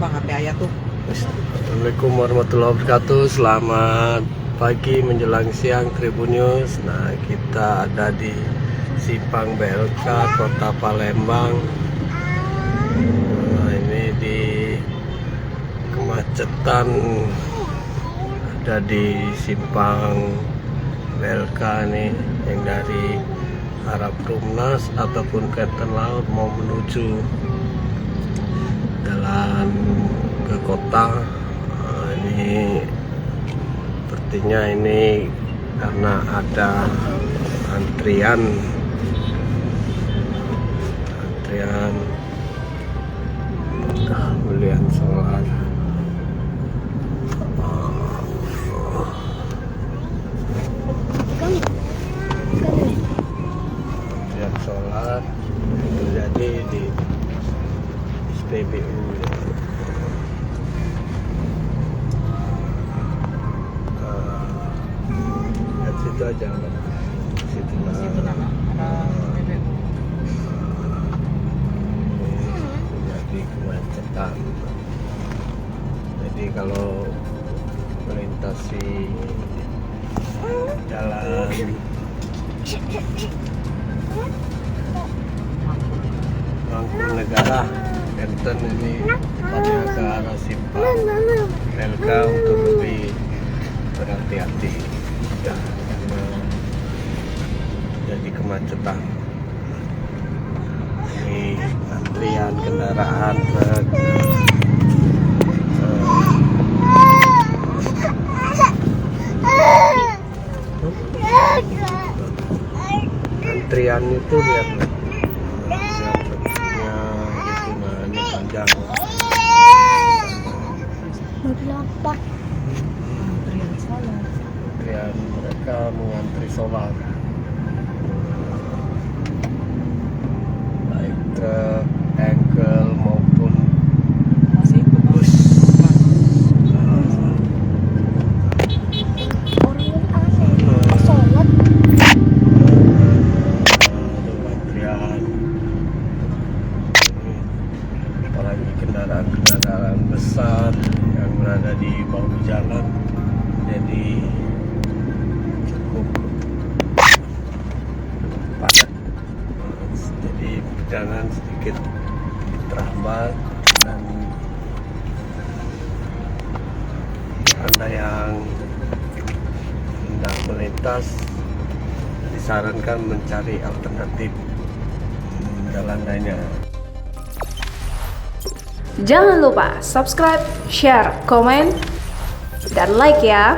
Bang HP ayah tuh. Assalamualaikum warahmatullahi wabarakatuh. Selamat pagi menjelang siang Tribunnews. Nah, kita ada di Simpang BLK Kota Palembang. Nah, ini di kemacetan ada di Simpang BLK nih, yang dari arah Perumnas ataupun Ketan Laut mau menuju jalan ke kota. Nah, ini sepertinya ini karena ada antrian pembelian solar. Antrian solar terjadi di SPBU. Situ aja, situ Ada PPU. jadi kemacetan. Jadi kalau melintasi jalan Mangkunegara Banten ini tepatnya ke arah Simpang BLK untuk lebih berhati-hati ya, karena jadi kemacetan. Ini antrian kendaraan truk. Antrian itu lihat truknya gitu, nah ini panjang. Antrian solar. Antrian mereka mengantri solar, baik truk, engkel maupun Masih itu bus. Antrian, apalagi kendaraan-kendaraan besar yang berada di bahu jalan, jadi cukup padat. Jadi perjalanan sedikit terhambat, dan Anda yang hendak melintas disarankan mencari alternatif jalan lainnya. Jangan lupa subscribe, share, komen, dan like ya.